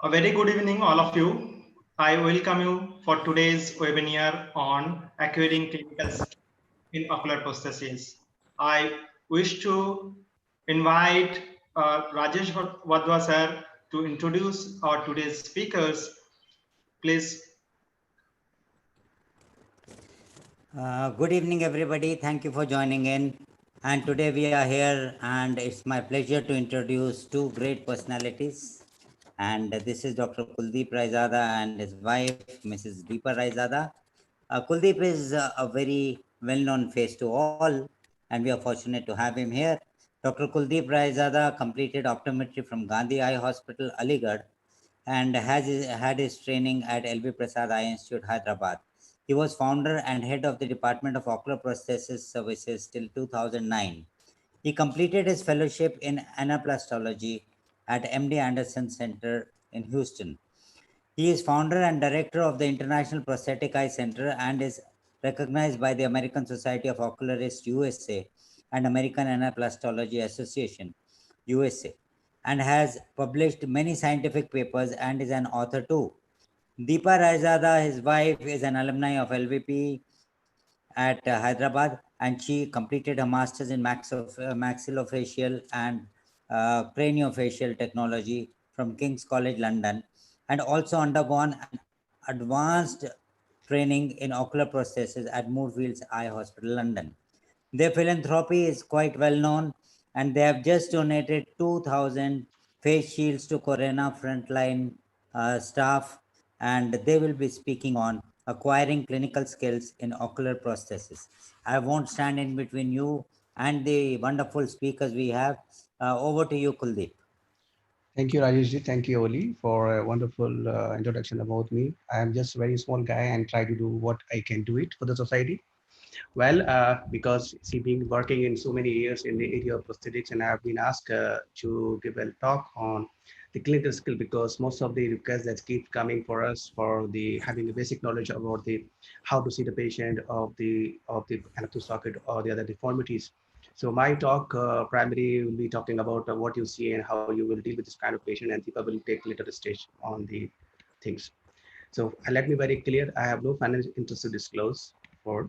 A very good evening, all of you. I welcome you for today's webinar on acquiring clinical skills in ocular prosthesis. I wish to invite Rajesh Wadhwa sir to introduce our today's speakers. Please. Good evening, everybody. Thank you for joining in. And today we are here, and it's my pleasure to introduce two great personalities. And this is Dr. Kuldeep Raizada and his wife, Mrs. Deepa Raizada. Kuldeep is a very well known face to all, and we are fortunate to have him here. Dr. Kuldeep Raizada completed optometry from Gandhi Eye Hospital, Aligarh, and had his training at LV Prasad Eye Institute, Hyderabad. He was founder and head of the Department of Ocular Prosthesis Services till 2009. He completed his fellowship in anaplastology at MD Anderson Center in Houston. He is founder and director of the International Prosthetic Eye Center and is recognized by the American Society of Ocularists USA and American Anaplastology Association USA, and has published many scientific papers and is an author too. Deepa Raizada, his wife, is an alumni of LVP at Hyderabad, and she completed her master's in maxillofacial and craniofacial technology from King's College London, and also undergone an advanced training in ocular prosthesis at Moorfields Eye Hospital, London. Their philanthropy is quite well known, and they have just donated 2,000 face shields to Corona frontline staff, and they will be speaking on acquiring clinical skills in ocular prosthesis. I won't stand in between you and the wonderful speakers we have. Over to you, Kuldeep. Thank you, Rajeshji. Thank you, Oli, for a wonderful introduction about me. I am just a very small guy and try to do what I can do it for the society. Well, because see, being working in so many years in the area of prosthetics, and I have been asked to give a talk on the clinical skill because most of the requests that keep coming for us for the having a basic knowledge about the how to see the patient of the anatomy socket or the other deformities. So my talk primarily will be talking about what you see and how you will deal with this kind of patient, and Deepa will take later stage on the things. So let me very clear, I have no financial interest to disclose for,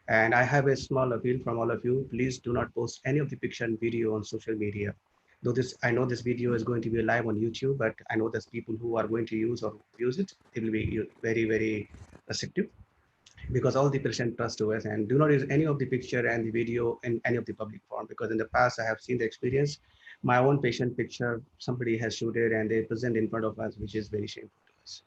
and I have a small appeal from all of you. Please do not post any of the picture and video on social media. Though this, I know this video is going to be live on YouTube, but I know there's people who are going to use or use it. It will be very, very restrictive because all the patient trust to us, and do not use any of the picture and the video in any of the public forum, because in the past I have seen the experience. My own patient picture, somebody has shooted and they present in front of us, which is very shameful to us.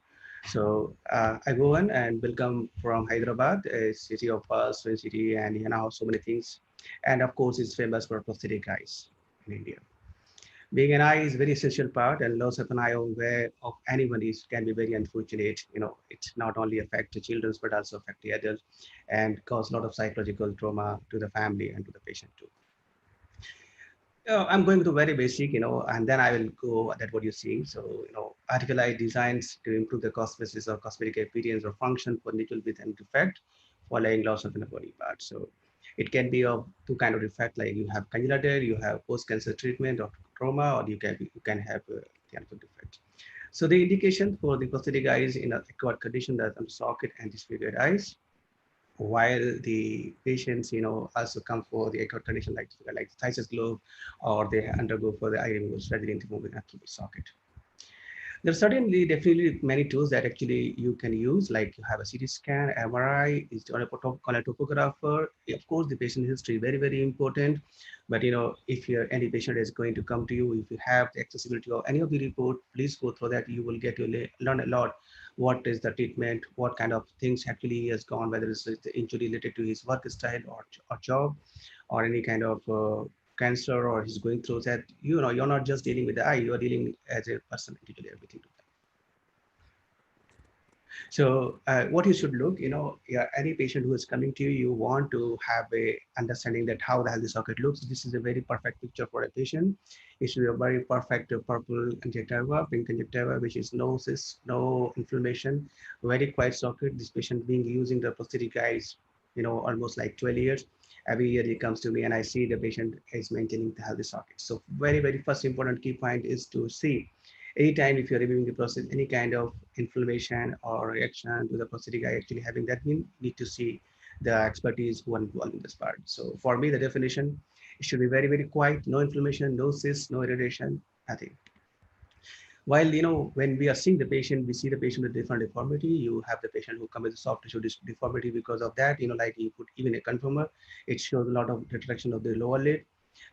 So I go on and welcome from Hyderabad, a city of us, twin city, and you know so many things. And of course, it's famous for prosthetic eyes in India. Being an eye is a very essential part, and loss of an eye aware of anyone is can be very unfortunate. You know, it not only affect the children but also affect the adults, and cause a lot of psychological trauma to the family and to the patient too. I'm going to very basic, and then I will go at what you're seeing. So, article eye designs to improve the cosmesis or cosmetic appearance or function for little bit and defect following loss of an body part. So, it can be of two kind of defect, like you have congenital, you have post-cancer treatment or trauma, or you can have mechanical defect. So, the indication for the prosthetic eyes in a acquired condition that socket and disfigured eyes, while the patients, also come for the acute condition like Thesis globe, or they undergo for the eye removal surgery in the moving acute socket. There's certainly definitely many tools that actually you can use, like you have a CT scan, MRI, is on a topographer. Of course, the patient history very, very important. But if any patient is going to come to you, if you have the accessibility of any of the report, please go through that. You will get to learn a lot. What is the treatment? What kind of things actually he has gone, whether it's the injury related to his work style or job, or any kind of cancer, or he's going through that. You're not just dealing with the eye, you're dealing as a person, individually, everything to that. So what you should look, yeah, any patient who is coming to you, you want to have a understanding that how the healthy socket looks. This is a very perfect picture for a patient. It should be a very perfect purple conjunctiva, pink conjunctiva, which is no cyst, no inflammation, very quiet socket. This patient being using the prosthetic eyes, almost like 12 years. Every year he comes to me and I see the patient is maintaining the healthy socket. So very, very first important key point is to see Anytime if you're reviewing the process, any kind of inflammation or reaction to the prosthetic eye actually having that, we need to see the expertise who are involved in this part. So for me, the definition, it should be very, very quiet, no inflammation, no cyst, no irritation, nothing. While, when we are seeing the patient, we see the patient with different deformity. You have the patient who comes with soft tissue deformity because of that, like you put even a conformer, it shows a lot of retraction of the lower lid.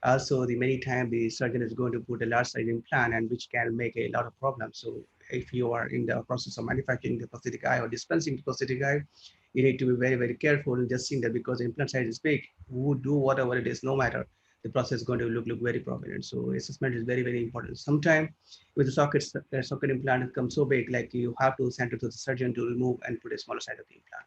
Also, the many times the surgeon is going to put a large size implant, and which can make a lot of problems. So if you are in the process of manufacturing the prosthetic eye or dispensing the prosthetic eye, you need to be very, very careful in just seeing that, because the implant size is big, who would do whatever it is, no matter, the process is going to look very prominent. So assessment is very, very important. Sometimes with the socket implant comes so big, like you have to send it to the surgeon to remove and put a smaller side of the implant.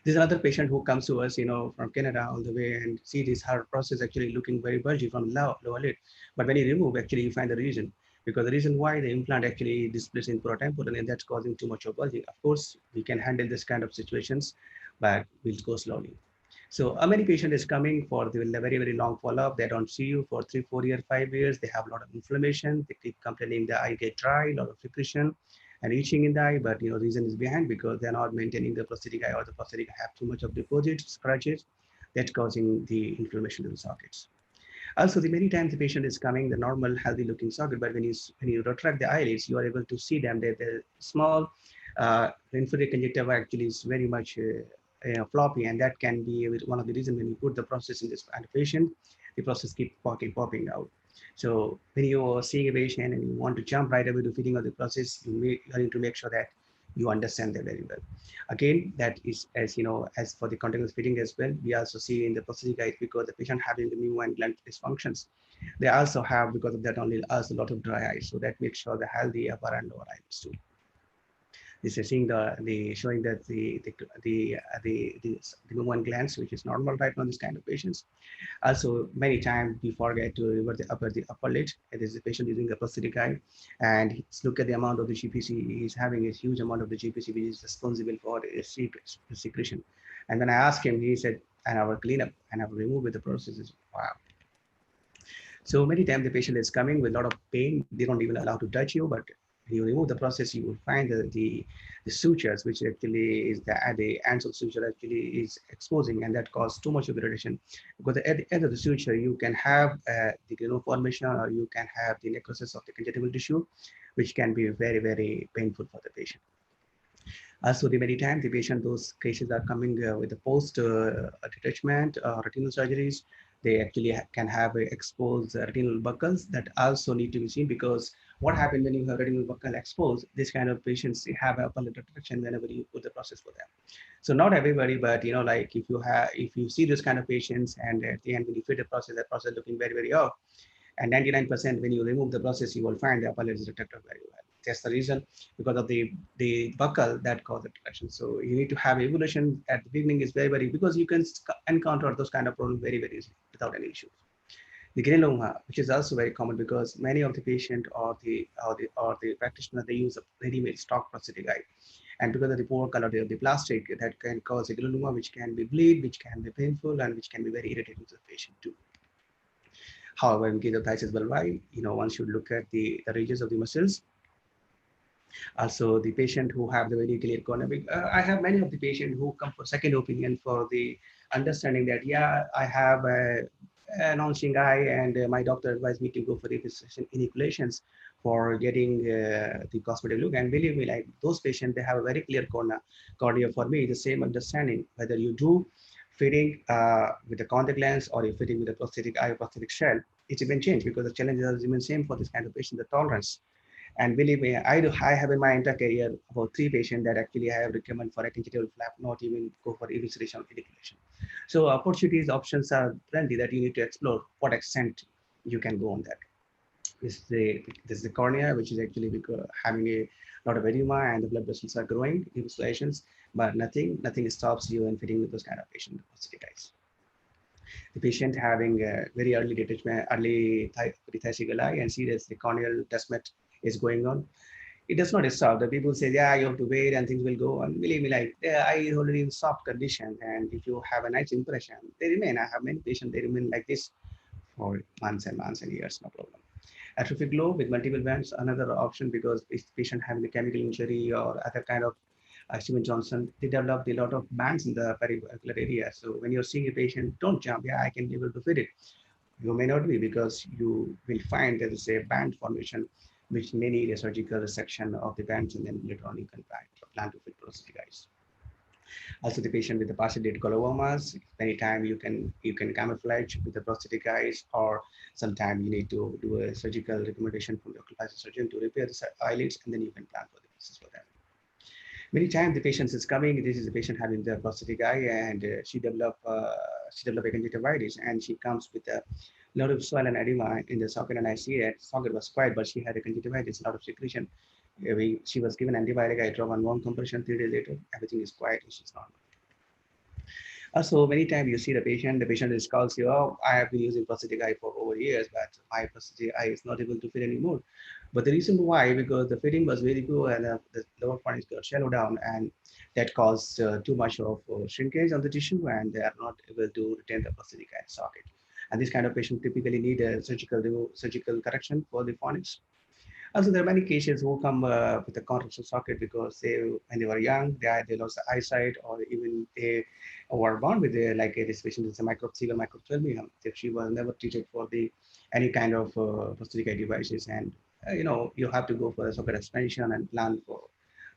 There's another patient who comes to us, from Canada all the way, and see this her process actually looking very bulgy from lower lid. But when you remove, actually you find the reason, because the reason why the implant actually displays in temporal, and that's causing too much of bulging. Of course, we can handle this kind of situations, but we'll go slowly. So a many patient is coming for the very, very long follow-up. They don't see you for 3, 4 years, 5 years. They have a lot of inflammation. They keep complaining the eye get dry, a lot of secretion and itching in the eye. But reason is behind, because they're not maintaining the prosthetic eye, or the prosthetic have too much of deposits, scratches, that's causing the inflammation in the sockets. Also, the many times the patient is coming the normal, healthy looking socket, but when you retract the eyelids, you are able to see them. They're small. Inferior conjunctiva actually is very much floppy, and that can be one of the reasons when you put the process in this kind of patient, the process keep popping out. So when you are seeing a patient and you want to jump right away to fitting of the process, you need to make sure that you understand that very well. Again, that is, as for the continuous fitting as well, we also see in the prosthetic eyes, because the patient having the new and gland dysfunctions, they also have, because of that only, also a lot of dry eyes. So that makes sure the healthy upper and lower eyelids too. This is seeing the showing that the movement glands, which is normal right now in this kind of patients. Also, many times we forget to revert the upper lid. It is the patient using a prosthetic eye, and look at the amount of the GPC. He's having a huge amount of the GPC, which is responsible for a secretion. And when I asked him, he said, "And I will clean up and I will remove with the processes." Wow. So many times the patient is coming with a lot of pain. They don't even allow to touch you, but when you remove the process, you will find the sutures, which actually is the ansel suture actually is exposing, and that causes too much of irritation. Because at the end of the suture, you can have the granule formation, or you can have the necrosis of the conjunctival tissue, which can be very, very painful for the patient. Also, the many times the patient, those cases are coming with the post detachment retinal surgeries. They actually can have exposed retinal buckles that also need to be seen, because what happens when you have retinal buckle exposed, this kind of patients have a upper lid retraction whenever you put the process for them. So not everybody, but like if you see this kind of patients, and at the end when you fit the process looking very, very off, and 99% when you remove the process, you will find the upper lid is retracted very well. That's the reason, because of the buckle that causes the retraction. So you need to have evolution at the beginning is very, very, because you can encounter those kind of problems very, very easily without any issues. The granuloma, which is also very common, because many of the patient or the practitioner, they use a ready-made stock prosthetic eye, and because of the poor color of the plastic, that can cause a granuloma, which can be bleed, which can be painful, and which can be very irritating to the patient too. However, in case of thysis bulbi, one should look at the regions of the muscles. Also, the patient who have the very clear cornea. I have many of the patients who come for second opinion for the understanding that, yeah, I have a non-seeing eye, and my doctor advised me to go for the precision inoculation for getting the cosmetic look. And believe me, like those patients, they have a very clear cornea. For me, the same understanding, whether you do fitting with the contact lens, or you're fitting with a prosthetic eye or prosthetic shell, it's even changed, because the challenges are even same for this kind of patient, the tolerance. And believe me, I have in my entire career about 3 patients that actually I have recommended for a conjunctival flap, not even go for evisceration or inoculation. So opportunities, options are plenty that you need to explore what extent you can go on that. This is the cornea, which is actually because having a lot of edema and the blood vessels are growing, eviscerations, but nothing stops you in fitting with those kind of patient prosthetic eyes. The patient having a very early detachment, early prethysical eye, and see that the corneal detachment is going on. It does not stop. The people say, yeah, you have to wait and things will go on. Believe me, like the eye is already in soft condition, and if you have a nice impression, they remain. I have many patients, they remain like this for months and months and years, no problem. Atrophic globe with multiple bands, another option because if patient having a chemical injury or other kind of Steven Johnson, they developed a lot of bands in the peripheral area. So when you're seeing a patient, don't jump. Yeah, I can be able to fit it. You may not be because you will find there is a band formation which may need a surgical section of the bands and then later on you can plan to fit prosthetic eyes. Also, the patient with the partial date gliomas, anytime you can camouflage with the prosthetic eyes, or sometime you need to do a surgical recommendation from your plastic surgeon to repair the eyelids, and then you can plan for the process for that. Many times the patient is coming. This is a patient having the prosthetic eye, and she developed a conjunctivitis, and she comes with a lot of swell and edema in the socket, and I see it. Socket was quiet, but she had a conjunctivitis, a lot of secretion. She was given antibiotic. I drove on one compression. 3 days later, everything is quiet. She's normal. So many times you see the patient is calls you, oh, I have been using prosthetic eye for over years, but my prosthetic eye is not able to fit anymore. But the reason why, because the fitting was very good and the lower part is got shallow down, and that caused too much of shrinkage on the tissue, and they are not able to retain the prosthetic eye socket. And this kind of patient typically need a surgical correction for the phonics. Also, there are many cases who come with a contracture socket because when they were young, they lost the eyesight, or even they were born with this patient is a microphthalmial microphthalmia. If she was never treated for any kind of prosthetic eye devices, and you have to go for a socket expansion and plan for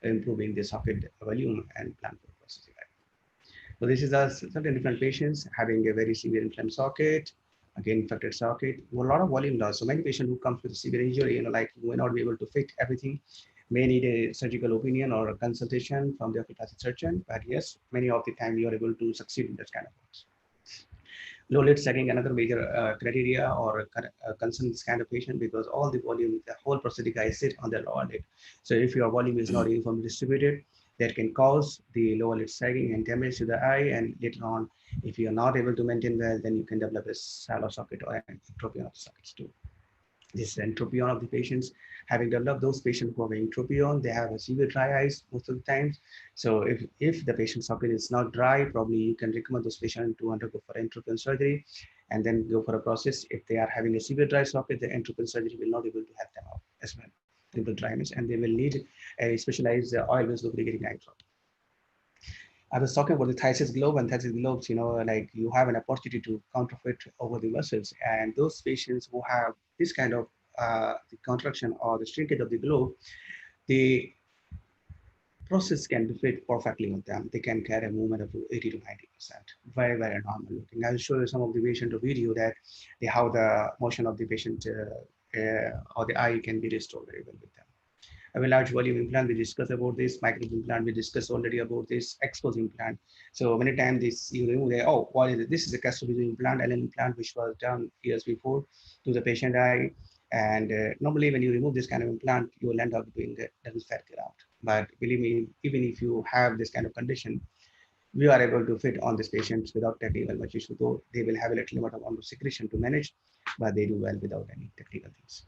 improving the socket volume and plan for prosthetic eye. So this is a certain different patients having a very severe inflamed socket, again infected socket, a lot of volume loss. So many patients who comes with a severe injury, like you may not be able to fit everything, may need a surgical opinion or a consultation from the plastic surgeon. But yes, many of the time you are able to succeed in this kind of works. Low lid sagging, another major criteria or concern this kind of patient, because all the volume, the whole prosthetic eye sit on the lower lid. So if your volume is not uniformly distributed, that can cause the lower lid sagging and damage to the eye. And later on, if you are not able to maintain well, then you can develop a shallow socket or an entropion of the sockets too. This entropion of the patients, having developed those patients who have entropion, they have a severe dry eyes most of the times. So if the patient's socket is not dry, probably you can recommend those patients to undergo for entropion surgery and then go for a process. If they are having a severe dry socket, the entropion surgery will not be able to help them out as well with the dryness, and they will need a specialized oil-based lubricating eye drop. I was talking about the Thysis globe, and Thysis globes, like you have an opportunity to counterfeit over the muscles, and those patients who have this kind of the contraction or the shrinkage of the globe, the process can be fit perfectly with them. They can carry a movement of 80 to 90%. Very, very normal looking. I'll show you some of the patient video that how the motion of the patient or the eye can be restored very well with them. A large volume implant, we discussed about this. Micro implant, we discussed already about this. Exposed implant. So many times this you remove what is it? This is a Castroviejo implant, LN implant, which was done years before to the patient eye. And normally when you remove this kind of implant, you will end up doing the Douglas fat graft. But believe me, even if you have this kind of condition, we are able to fit on these patients without technical much issue. Though they will have a little amount of secretion to manage, but they do well without any technical things.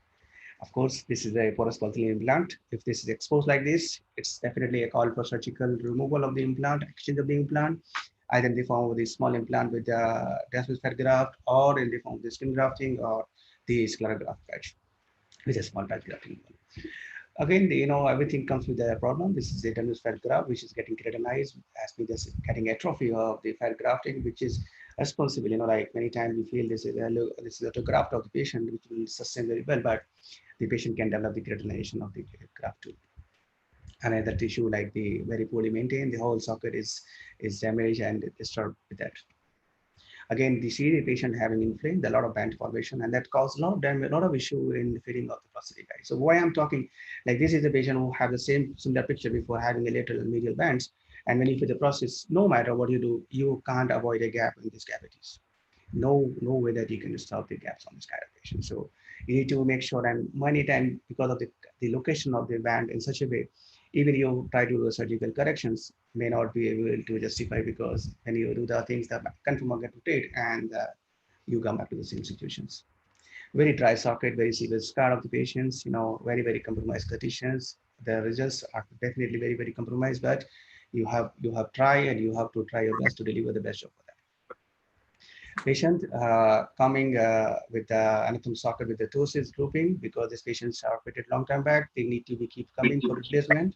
Of course, this is a porous polyethylene implant. If this is exposed like this, it's definitely a call for surgical removal of the implant, exchange of the implant, either in the form of the small implant with the Douglas fat graft, or in the form of the skin grafting or the sclerograft patch, which is small patch grafting. Again, everything comes with a problem. This is a Douglas fat graft, which is getting keratinized, as we just getting atrophy of the fat grafting, which is responsible. Like many times we feel this is a graft of the patient, which will sustain very well, but the patient can develop the keratinization of the graft too. Another tissue like the very poorly maintained, the whole socket is damaged and disturbed with that. Again, the see the patient having inflamed, a lot of band formation, and that causes a lot of damage, a lot of issue in the fitting of the prosthetic eye. So why I'm talking, like this is a patient who have the similar picture before having a lateral and medial bands. And when you fit the process, no matter what you do, you can't avoid a gap in these cavities. No way that you can stop the gaps on this kind of patient. So you need to make sure, and many times because of the location of the band in such a way, even you try to do surgical corrections may not be able to justify, because when you do the things that confirm get rotate, and you come back to the same situations. Very dry socket, very severe scar of the patients, very, very compromised conditions. The results are definitely very, very compromised, but you have tried, and you have to try your best to deliver the best job for them. Patient coming with anatomy socket with the ptosis grouping, because these patients are fitted long time back. They need to be keep coming for replacement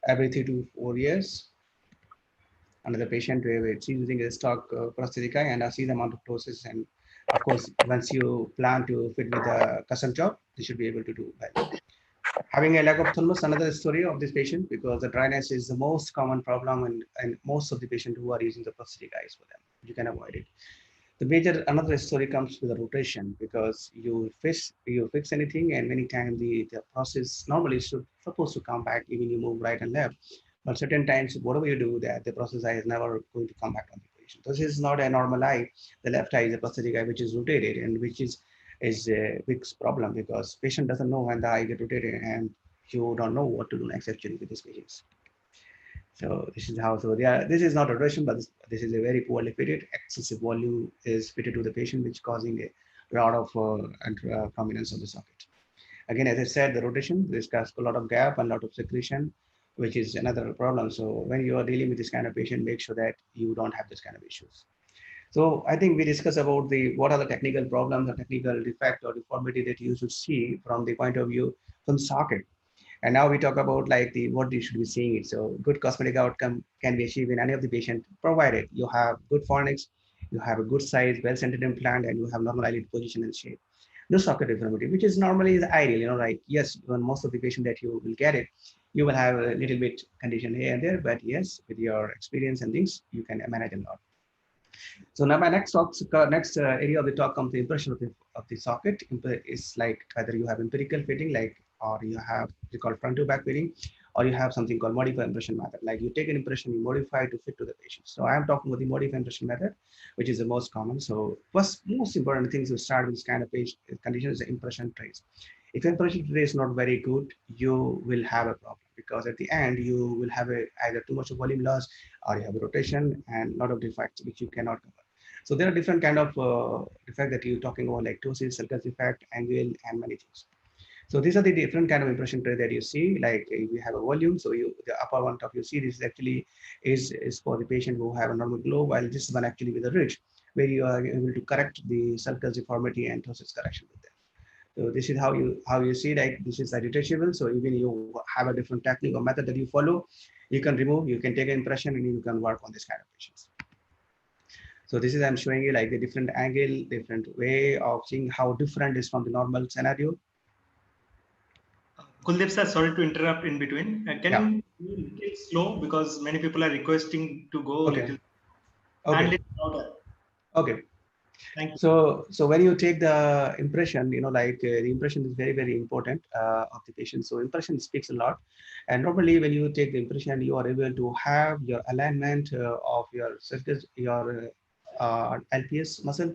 every 3 to 4 years. Another patient where it's using a stock prosthetic eye, and I see the amount of ptosis. And of course, once you plan to fit with a custom job, they should be able to do well. Having a lack of thermos, another story of this patient, because the dryness is the most common problem, and most of the patients who are using the prosthetic eyes for them, you can avoid it. The major another story comes with the rotation, because you fix anything, and many times the process normally should supposed to come back even you move right and left, but certain times whatever you do, that the process eye is never going to come back on the position. So this is not a normal eye. The left eye is a prosthetic eye which is rotated, and which is a big problem, because patient doesn't know when the eye get rotated, and you don't know what to do next actually with these patients. So this is how, so yeah, this is not rotation, but this is a very poorly fitted. Excessive volume is fitted to the patient, which causing a lot of prominence of the socket. Again, as I said, the rotation, there's a lot of gap and a lot of secretion, which is another problem. So when you are dealing with this kind of patient, make sure that you don't have this kind of issues. So I think we discussed about what are the technical problems, the technical defect or deformity that you should see from the point of view from socket. And now we talk about like what you should be seeing it. So good cosmetic outcome can be achieved in any of the patient, provided you have good fornix, you have a good size, well-centered implant, and you have normal eyelid position and shape. No socket deformity, which is normally the ideal, like, yes, when most of the patient that you will get it, you will have a little bit condition here and there, but yes, with your experience and things, you can manage a lot. So now my next area of the talk comes the impression of the socket. Is like either you have empirical fitting, like, or you have they call front to back fitting, or you have something called modified impression method. Like you take an impression, you modify to fit to the patient. So I am talking about the modified impression method, which is the most common. So first, most important things to start with this kind of patient condition is the impression trace. If impression trace is not very good, you will have a problem, because at the end you will have either too much of volume loss, or you have a rotation and a lot of defects which you cannot cover. So there are different kind of defect that you're talking about, like ptosis, sulcus defect, angle, and many things. So these are the different kind of impression tray that you see. Like if you have a volume, so the upper one top you see, this is actually is for the patient who have a normal globe, while this one actually with a ridge, where you are able to correct the sulcus deformity and ptosis correction with them. So this is how you see, like this is detachable. So even you have a different technique or method that you follow, you can remove, you can take an impression, and you can work on this kind of patients. So this is I'm showing you like the different angle, different way of seeing how different is from the normal scenario. Kuldeep sir, sorry to interrupt in between. Can Yeah. you be a little slow, because many people are requesting to go a Okay. little Okay. and little louder. Okay. Thank you. So when you take the impression, like the impression is very, very important of the patient. So impression speaks a lot. And normally when you take the impression, you are able to have your alignment of your circus, your LPS muscle,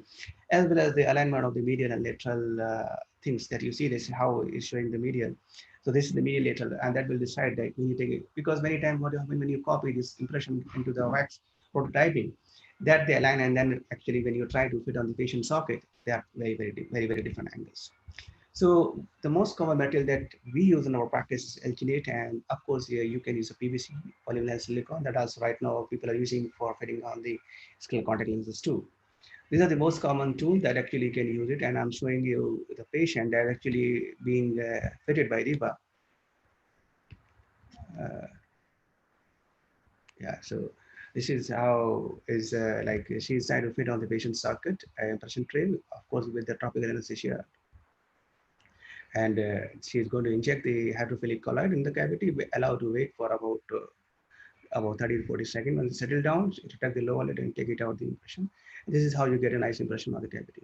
as well as the alignment of the medial and lateral things that you see. This is how it's showing the medial. So this is the medial lateral, and that will decide that when you take it, because many times what happens when you copy this impression into the wax prototyping, that they align, and then actually when you try to fit on the patient socket, they are very, very, very, very different angles. So the most common material that we use in our practice is alginate, and of course here you can use a PVC, polyvinyl silicone, that also right now people are using for fitting on the scale contact lenses too. These are the most common tools that actually can use it, and I'm showing you the patient that actually being fitted by Riva. Yeah, so this is how is like she's trying to fit on the patient socket impression tray, of course with the topical anesthesia, and she's going to inject the hydrophilic colloid in the cavity, allowed to wait for about 30 to 40 seconds. When it settle down, detect the lower lid and take it out the impression. This is how you get a nice impression of the cavity.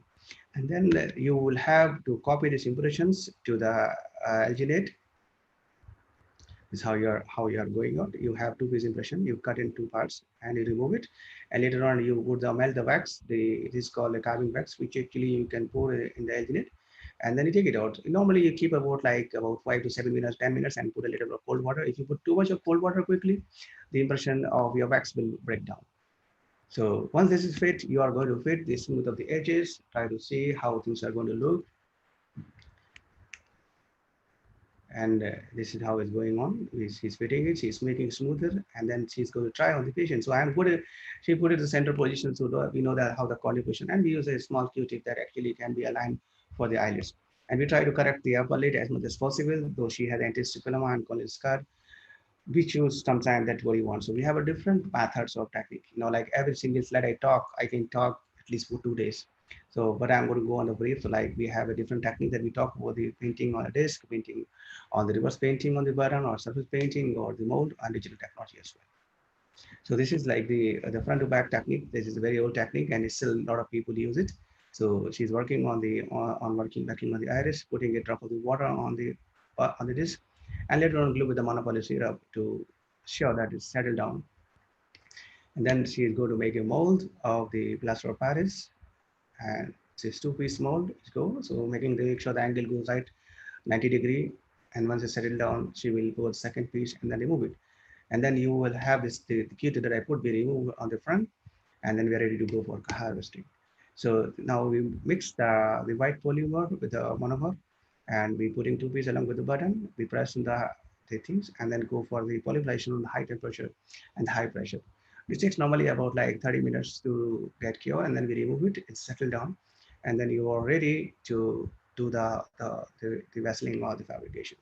And then you will have to copy these impressions to the alginate. Is how you are going out. You have two-piece impression. You cut in two parts and you remove it, and later on you would melt the wax. It is called a carving wax, which actually you can pour in the alginate, and then you take it out. Normally you keep about 5 to 7 minutes, 10 minutes, and put a little bit of cold water. If you put too much of cold water quickly, the impression of your wax will break down. So once this is fit, you are going to fit the smooth of the edges. Try to see how things are going to look. And this is how it's going on. She's fitting it, she's making smoother, and then she's going to try on the patient. So I'm good at, she put it in the center position, so we know that how the cornea position, and we use a small Q-tip that actually can be aligned for the eyelids. And we try to correct the upper lid as much as possible, though she has antistiphyloma and corneal scar. We choose sometimes that what you want. So we have a different methods of technique. Like every single slide I talk, I can talk at least for 2 days. So, but I'm going to go on a brief. So like we have a different technique that we talk about the painting on a disc, painting on the reverse painting on the button, or surface painting, or the mold and digital technology as well. So this is like the front to back technique. This is a very old technique, and it's still a lot of people use it. So she's working on the working on the iris, putting a drop of the water on the disc, and later on glue with the monopoly syrup to show that it's settled down. And then she is going to make a mold of the plaster of Paris, and this two-piece mold is go. So making the sure the angle goes right 90-degree, and once it's settled down, she will go to the second piece and then remove it. And then you will have this the kit that I put be removed on the front, and then we're ready to go for harvesting. So now we mix the white polymer with the monomer, and we putting two pieces along with the button. We press in the things and then go for the polymerization on the high temperature and high pressure. It takes normally about like 30 minutes to get cured, and then we remove it. It's settled down, and then you are ready to do the vesseling or the fabrication.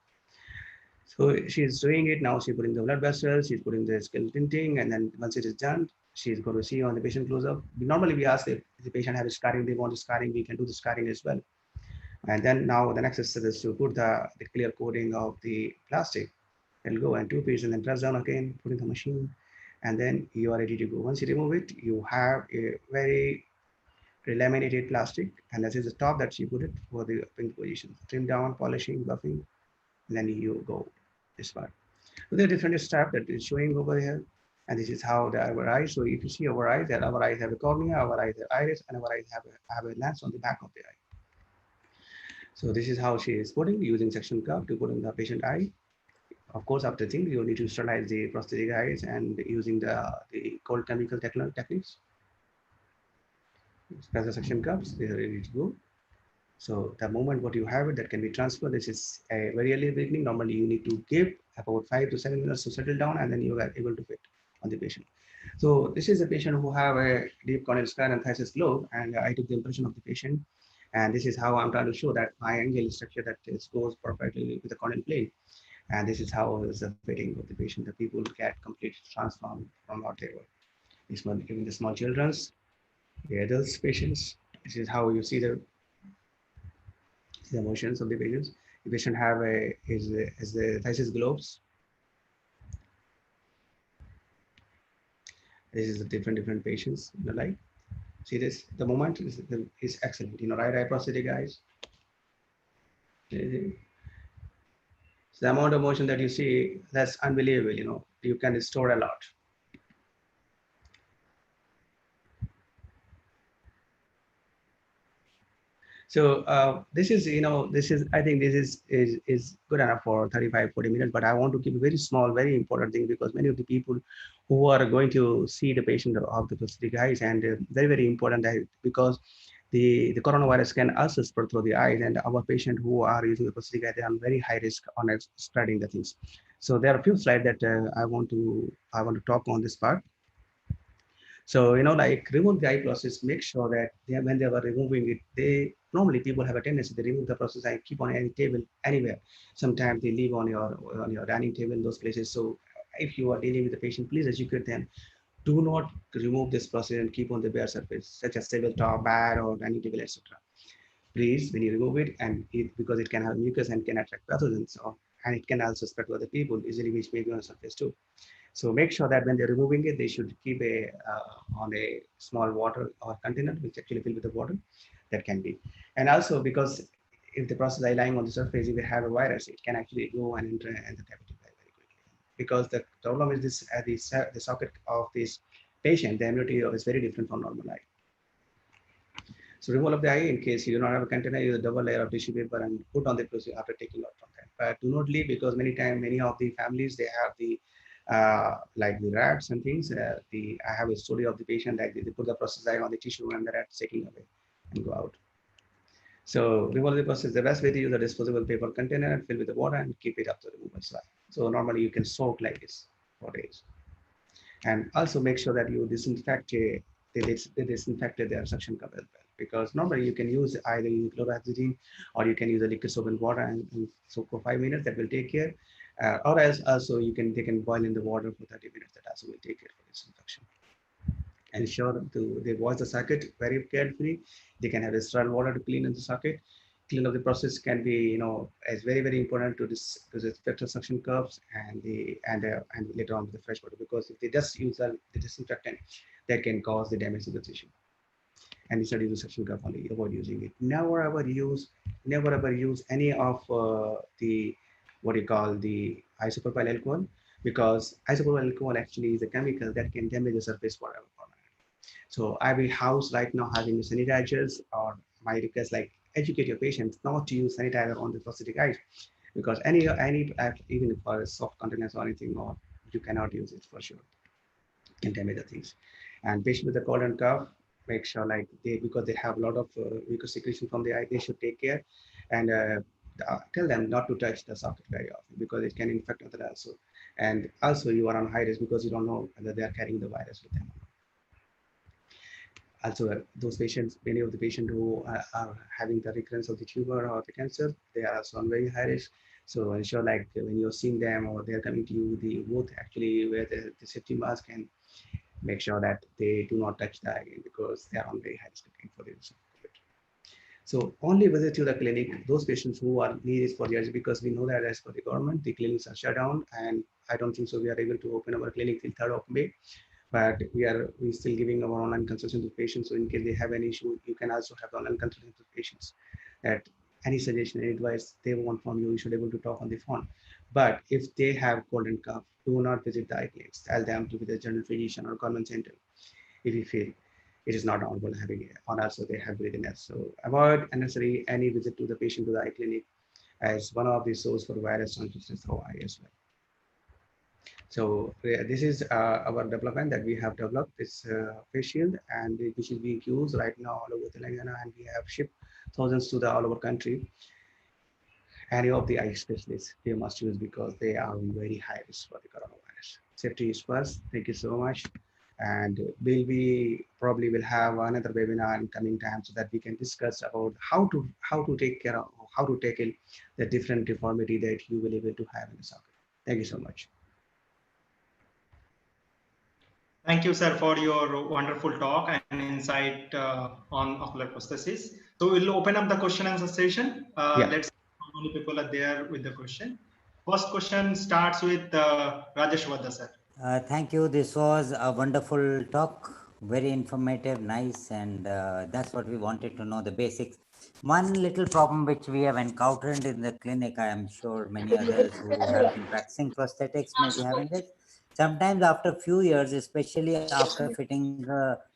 So she's doing it now. She's putting the blood vessels, she's putting the skill tinting, and then once it is done, she's going to see on the patient close-up. Normally we ask if the patient has scarring, they want the scarring, we can do the scarring as well. And then now the next step is to put the clear coating of the plastic. It'll go and two pieces and then press down again, put in the machine, and then you are ready to go. Once you remove it, you have a very laminated plastic, and this is the top that she put it for the pink position. Trim down, polishing, buffing, and then you go this part. So there are different steps that is showing over here. And this is how our eyes. So if you see our eyes, that our eyes have a cornea, our eyes have iris, and our eyes have a lens on the back of the eye. So this is how she is putting using section curve to put in the patient eye. Of course, after thing, you need to sterilize the prosthetic eyes and using the cold chemical techniques. Press the section cups, they are ready to go. So the moment what you have it, that can be transferred. This is a very early beginning. Normally you need to give about 5 to 7 minutes to settle down, and then you are able to fit on the patient. So this is a patient who have a deep corneal scar and phthisis globe, and I took the impression of the patient. And this is how I'm trying to show that my angle structure that goes perfectly with the corneal plane. And this is how is the fitting of the patient. The people get completely transformed from what they were. Even the small children's, the adults patients. This is how you see the motions of the patients. The patient have is the phthisis globes. This is the different patients. Like see this. The moment is excellent. Right eye prosthetic eyes. So the amount of motion that you see, that's unbelievable. You can store a lot. So this is, I think this is good enough for 35, 40 minutes, but I want to keep a very small, very important thing, because many of the people who are going to see the patient of the prosthetic eyes, and very, very important that because the coronavirus can also spread through the eyes, and our patient who are using the prosthetic eye, they are on very high risk on spreading the things. So there are a few slides that I want to talk on this part. So, like remove the eye process, make sure that when they were removing it, normally people have a tendency to remove the process and keep on any table anywhere. Sometimes they leave on your dining table in those places. So if you are dealing with the patient, please educate them. Do not remove this process and keep on the bare surface, such as tabletop, bed, or dining table, etc. Please, when you remove it, and because it can have mucus and can attract pathogens, and it can also spread to other people easily, which may be on the surface too. So make sure that when they're removing it, they should keep on a small water or container, which actually fill with the water. That can be. And also because if the process is lying on the surface, if they have a virus, it can actually go and enter and the cavity very quickly. Because the problem is this, the socket of this patient, the immunity is very different from normal eye. So removal of the eye, in case you do not have a container, use a double layer of tissue paper and put on the procedure after taking out from that. But do not leave, because many of the families, they have the like the rats and things. I have a story of the patient that they put the process eye on the tissue and the rats taking away and go out. So before the process, the best way to use a disposable paper container, fill with the water and keep it up to the removal slide. So normally you can soak like this for days. And also make sure that you disinfect they disinfected their suction cup as well. Because normally you can use either chlorhexidine or you can use a liquid soap and water and soak for 5 minutes, that will take care. Or else also they can boil in the water for 30 minutes, that also will take care for disinfection. Ensure they wash the socket very carefully. They can have a sterile water to clean in the socket. Clean of the process can be, as very important to disinfect the suction cups and later on the fresh water, because if they just use the disinfectant, that can cause the damage to the tissue. And instead use the suction cup only, avoid using it. Never ever use any of the what you call the isopropyl alcohol, because isopropyl alcohol actually is a chemical that can damage the surface forever. So every house right now having sanitizers, or my request, like, educate your patients not to use sanitizer on the prosthetic eyes, because even for soft containers or anything, or you cannot use it for sure. Can damage the things. And patient with a cold and cough, make sure like because they have a lot of mucus secretion from the eye, they should take care and tell them not to touch the socket very often, because it can infect others also. And also you are on high risk because you don't know whether they are carrying the virus with them. Also, those patients, many of the patients who are having the recurrence of the tumor or the cancer, they are also on very high risk. So ensure like when you're seeing them or they're coming to you, they both actually wear the safety mask and make sure that they do not touch the eye again, because they are on very high risk for this. So only visit to the clinic those patients who are needed for the urgent, because we know that as per the government, the clinics are shut down, and I don't think so we are able to open our clinic till 3rd of May. But we still giving our online consultation to patients. So in case they have any issue, you can also have online consultation to patients. That any suggestion, any advice they want from you, you should be able to talk on the phone. But if they have cold and cough, do not visit the eye clinics. Tell them to be the general physician or government center if you feel it is not honorable having it, or also they have breathiness. So avoid unnecessary any visit to the patient to the eye clinic, as one of the source for virus transmission through eye as well. So this is our development that we have developed, this face shield, and which is being used right now all over Telangana, and we have shipped thousands to the all over country. Any of the eye specialists they must use, because they are in very high risk for the coronavirus. Safety is first. Thank you so much. And we probably will have another webinar in coming time, so that we can discuss about how to take care of, how to tackle the different deformity that you will be able to have in the socket. Thank you so much. Thank you, sir, for your wonderful talk and insight on ocular prosthesis. So we'll open up the question and answer session. Let's see how many people are there with the question. First question starts with Rajesh Vadda, sir. Thank you. This was a wonderful talk, very informative, nice, and that's what we wanted to know, the basics. One little problem which we have encountered in the clinic, I am sure many others who have been practicing prosthetics may be having it. Sometimes after a few years, especially after fitting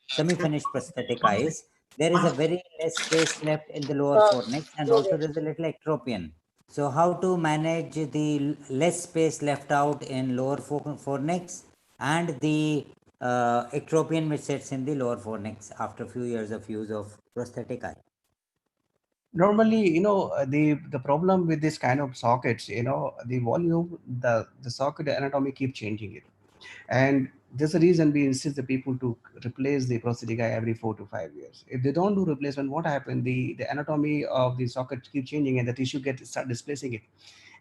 semi-finished prosthetic eyes, there is a very less space left in the lower fornix, and also there's a little ectropion. So how to manage the less space left out in lower fornix and the ectropion which sits in the lower fornix after a few years of use of prosthetic eye? Normally, the problem with this kind of sockets, the volume, the socket anatomy keep changing it. And there's a reason we insist the people to replace the prosthetic eye every 4 to 5 years. If they don't do replacement, what happens? The anatomy of the socket keep changing and the tissue start displacing it.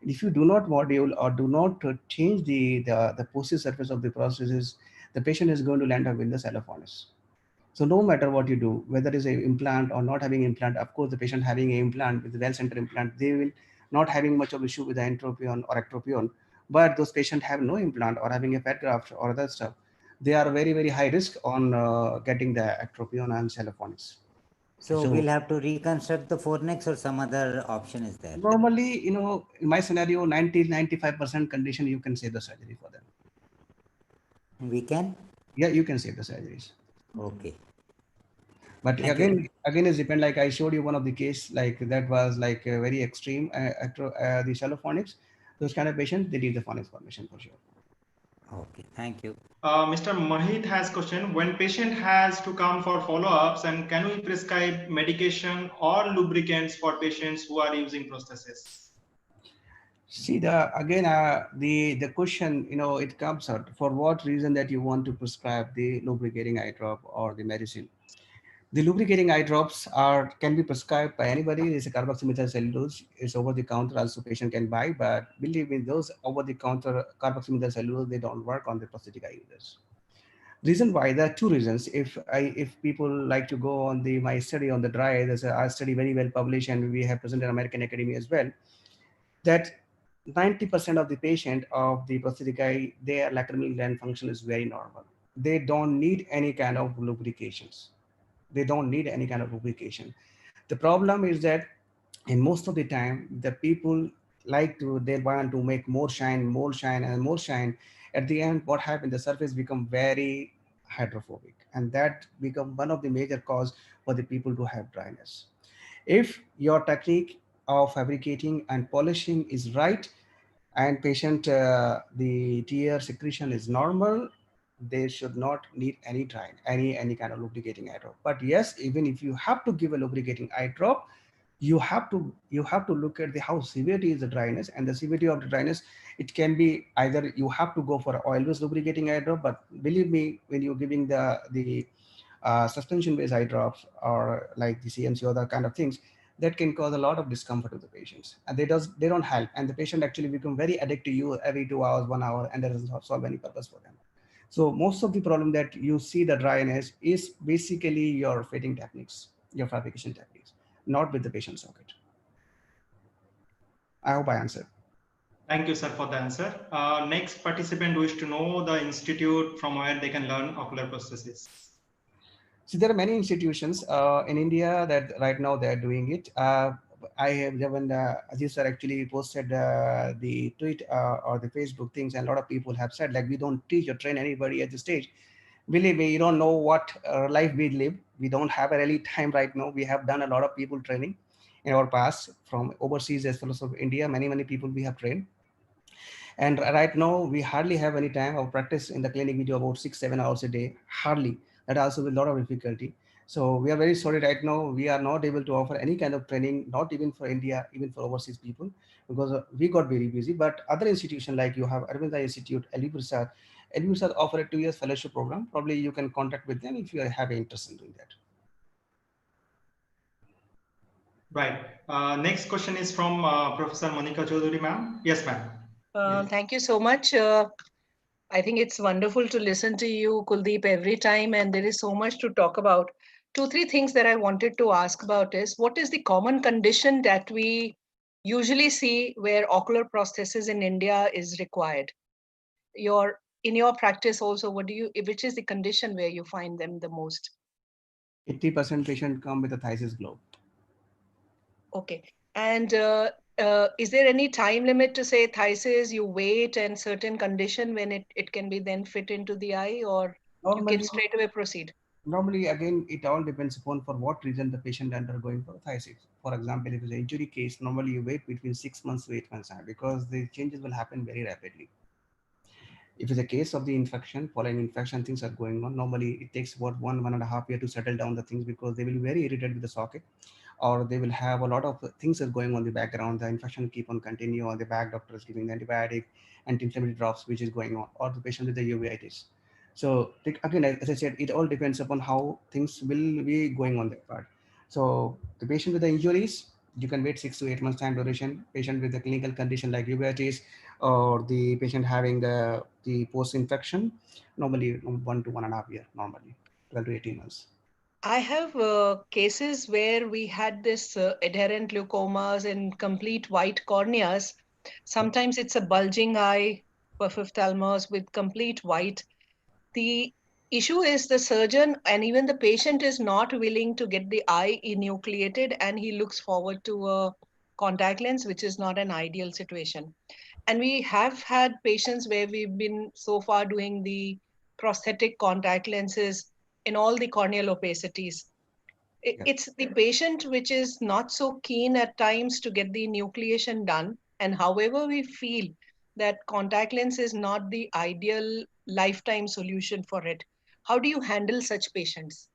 And if you do not module or do not change the posterior surface of the prosthesis, the patient is going to land up in the cellophonus. So no matter what you do, whether it's an implant or not having implant, of course, the patient having an implant with a well-centered implant, they will not having much of issue with the entropion or ectropion. But those patients have no implant or having a fat graft or other stuff, they are very, very high risk on getting the ectropion and cellophonics. So we'll have to reconstruct the fornix, or some other option is there? Normally, in my scenario, 90-95% condition, you can save the surgery for them. We can? Yeah, you can save the surgeries. Okay. But again, it depends. Like I showed you one of the case, like that was like a very extreme, the cellophonics. Those kind of patients, they need the phonics formation for sure. Okay, thank you. Mr. Mahit has question, when patient has to come for follow-ups, and can we prescribe medication or lubricants for patients who are using prosthesis? See, the question, it comes out for what reason that you want to prescribe the lubricating eye drop or the medicine. The lubricating eye drops can be prescribed by anybody. It's a carboxymethyl cellulose. It's over the counter, also patient can buy. But believe me, those over the counter carboxymethyl cellulose, they don't work on the prosthetic eye users. Reason why, there are two reasons. If people like to go on my study on the dry, there's a study very well published, and we have presented in American Academy as well, that 90% of the patient of the prosthetic eye, their lacrimal gland function is very normal. They don't need any kind of lubrications. They don't need any kind of lubrication. The problem is that in most of the time, the people they want to make more shine, more shine, and more shine. At the end, what happens? The surface become very hydrophobic, and that become one of the major cause for the people to have dryness. If your technique of fabricating and polishing is right, and patient the tear secretion is normal, they should not need any kind of lubricating eye drop. But yes, even if you have to give a lubricating eye drop, you have to look at the how severity is the dryness, and the severity of the dryness, it can be either you have to go for oil-based lubricating eye drop. But believe me, when you're giving the suspension-based eye drops or like the CMC or other kind of things, that can cause a lot of discomfort to the patients, and they don't help, and the patient actually become very addicted to you every 2 hours, 1 hour, and that doesn't solve any purpose for them. So most of the problem that you see the dryness is basically your fitting techniques, your fabrication techniques, not with the patient socket. I hope I answered. Thank you, sir, for the answer. Next participant wish to know the institute from where they can learn ocular prosthesis. So there are many institutions in India that right now they are doing it. I have given Aziz sir actually posted the tweet or the Facebook things, and a lot of people have said like, we don't teach or train anybody at this stage. Believe me, you don't know what life we live. We don't have a really time right now. We have done a lot of people training in our past from overseas as well as of India. Many people we have trained. And right now, we hardly have any time. Our practice in the clinic, we do about 6-7 hours a day, hardly. That also with a lot of difficulty. So we are very sorry right now. We are not able to offer any kind of training, not even for India, even for overseas people, because we got very busy. But other institutions like you have Arvind Institute, Ali Prasad offer a 2 years fellowship program. Probably you can contact with them if you have interest in doing that. Right. Next question is from Professor Monica Chaudhary, ma'am. Yes, ma'am. Thank you so much. I think it's wonderful to listen to you, Kuldeep, every time, and there is so much to talk about. 2-3 things that I wanted to ask about is, what is the common condition that we usually see where ocular prosthesis in India is required? In your practice also, which is the condition where you find them the most? 80% patient come with a phthisis globe. Okay. And is there any time limit to say phthisis, you wait and certain condition when it can be then fit into the eye, or you can straight away proceed? Normally, again, it all depends upon for what reason the patient undergoing for phthisis. For example, if it's an injury case, normally you wait between 6 months to 8 months because the changes will happen very rapidly. If it's a case of the infection, following infection, things are going on. Normally, it takes about 1.5 years to settle down the things because they will be very irritated with the socket, or they will have a lot of things that are going on in the background. The infection keep on continue, or the back doctor is giving the antibiotic, anti-inflammatory drops, which is going on, or the patient with the uveitis. So again, as I said, it all depends upon how things will be going on that part. So the patient with the injuries, you can wait 6 to 8 months time duration. Patient with the clinical condition like uveitis, or the patient having the post-infection, normally 1 to 1.5 years, normally 12 to 18 months. I have cases where we had this adherent leukomas and complete white corneas. Sometimes it's a bulging eye, ophthalmos with complete white. The issue is the surgeon and even the patient is not willing to get the eye enucleated, and he looks forward to a contact lens, which is not an ideal situation. And we have had patients where we've been so far doing the prosthetic contact lenses in all the corneal opacities. It's the patient which is not so keen at times to get the enucleation done. And however we feel that contact lens is not the ideal lifetime solution for it. How do you handle such patients?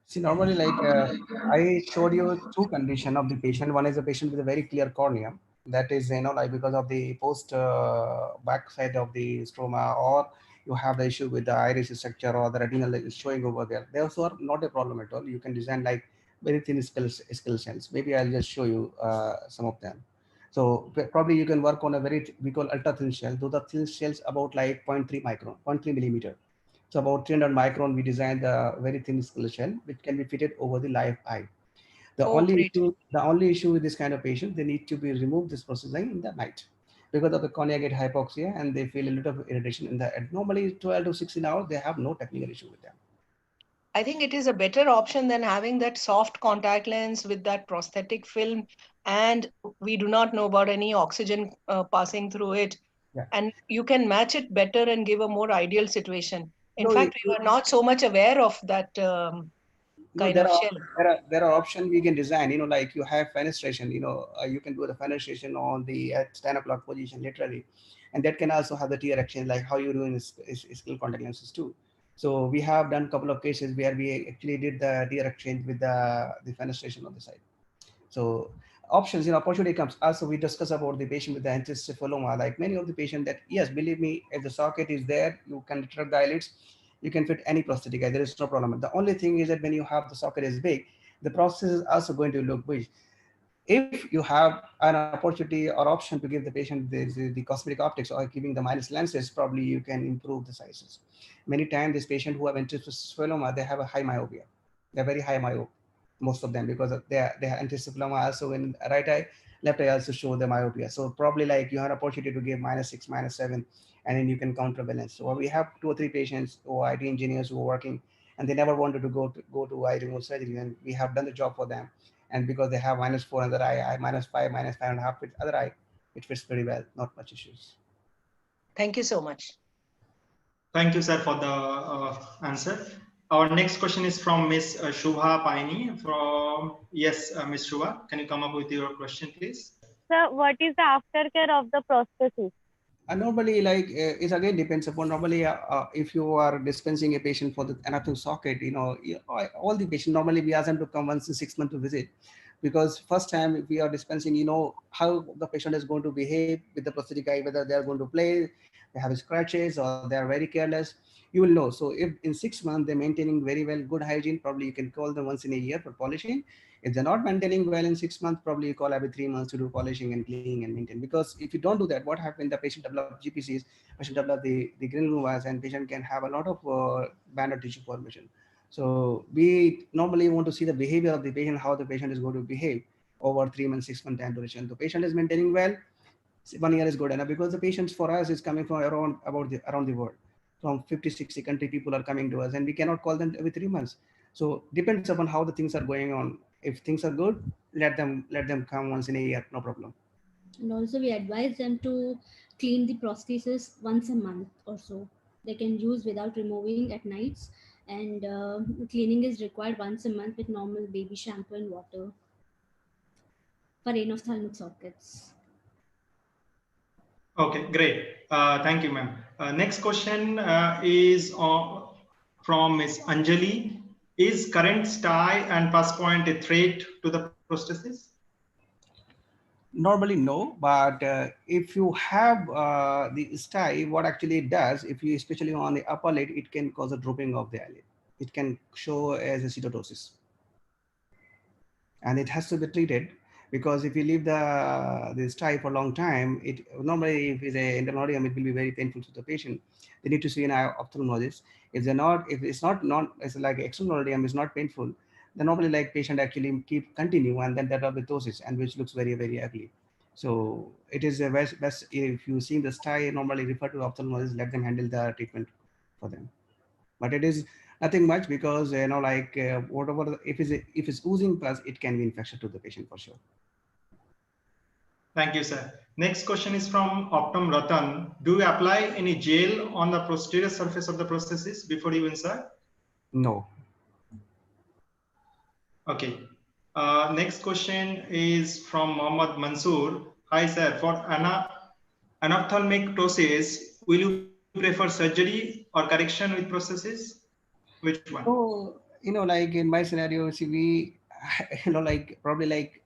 See, normally, I showed you two condition of the patient. One is a patient with a very clear cornea. That is, like because of the post backside of the stroma, or you have the issue with the iris structure or the retinal is showing over there. Those are not a problem at all. You can design like very thin skull cells. Maybe I'll just show you some of them. So probably you can work on a very, we call ultra thin shell. Those are thin shells about like zero point 0.3 micron, 0.3 millimeter. So about 300 micron, we designed the very thin skull shell, which can be fitted over the live eye. Oh, great. The only issue with this kind of patient, they need to be removed this process line in the night because of the corneal hypoxia, and they feel a little bit of irritation in the. Normally 12 to 16 hours, they have no technical issue with them. I think it is a better option than having that soft contact lens with that prosthetic film, and we do not know about any oxygen passing through it. Yeah. And you can match it better and give a more ideal situation. In No, fact, we were not so much aware of that no, kind of shell. there are options we can design. Like you have fenestration. You can do the fenestration on the at 10 o'clock position literally, and that can also have the tear exchange like how you do in skill contact lenses too. So we have done a couple of cases where we actually did the tear exchange with the fenestration on the side. So options, opportunity comes. Also, we discuss about the patient with the encephaloma. Like many of the patient that, yes, believe me, if the socket is there, you can retract the eyelids, you can fit any prosthetic eye. There is no problem. The only thing is that when you have the socket is big, the process is also going to look big. If you have an opportunity or option to give the patient the cosmetic optics or giving the minus lenses, probably you can improve the sizes. Many times, this patient who have encephaloma, they have a high myopia. They're very high myope, most of them, because of they have encephaloma also in right eye, left eye also show the myopia. So probably like you have an opportunity to give -6, -7, and then you can counterbalance. So we have 2 or 3 patients who are IT engineers who are working, and they never wanted to go to eye removal surgery, and we have done the job for them. And because they have -4 on the eye, -5, -5.5 with other eye, it fits pretty well, not much issues. Thank you so much. Thank you, sir, for the answer. Our next question is from Miss Shubha Paini from, yes, Miss Shubha, can you come up with your question, please? Sir, what is the aftercare of the prosthesis? Normally, like it again depends upon normally if you are dispensing a patient for the anatomic socket, all the patients normally we ask them to come once in 6 months to visit, because first time if we are dispensing, how the patient is going to behave with the prosthetic eye, whether they are going to play, they have scratches or they are very careless, you will know. So if in 6 months they're maintaining very well good hygiene, probably you can call them once in a year for polishing. If they're not maintaining well in 6 months, probably you call every 3 months to do polishing and cleaning and maintain. Because if you don't do that, what happens? The patient develops GPCs, patient develops the granulomas, and patient can have a lot of banded tissue formation. So we normally want to see the behavior of the patient, how the patient is going to behave over 3 months, 6 month time duration. The patient is maintaining well, 1 year is good enough, because the patients for us is coming from around the world. From 50, 60 country people are coming to us, and we cannot call them every 3 months. So depends upon how the things are going on. If things are good, let them come once in a year, no problem. And also we advise them to clean the prosthesis once a month or so. They can use without removing at nights, and cleaning is required once a month with normal baby shampoo and water for anophthalmic sockets. Okay, great. Thank you, ma'am. Next question is from Ms. Anjali. Is current sty and pus point a threat to the prosthesis? Normally no, but if you have the sty, what actually it does, if you especially on the upper lid, it can cause a drooping of the eyelid. It can show as a cytotosis, and it has to be treated. Because if you leave the sty for a long time, it normally, if it's a internodium, it will be very painful to the patient. They need to see an ophthalmologist. If it's not it's like externodium is not painful, then normally like patient actually continue, and then that will be ptosis, and which looks very, very ugly. So it is the best if you see the sty, normally refer to ophthalmologist, let them handle the treatment for them. But it is nothing much, because whatever, if it's oozing pus, it can be infection to the patient for sure. Thank you, sir. Next question is from Optum Ratan. Do you apply any gel on the posterior surface of the prosthesis before you insert? No. Okay. Next question is from Mohammad Mansoor. Hi, sir. For anophthalmic ptosis, will you prefer surgery or correction with prosthesis? Which one? So, like in my scenario, see, we, like probably like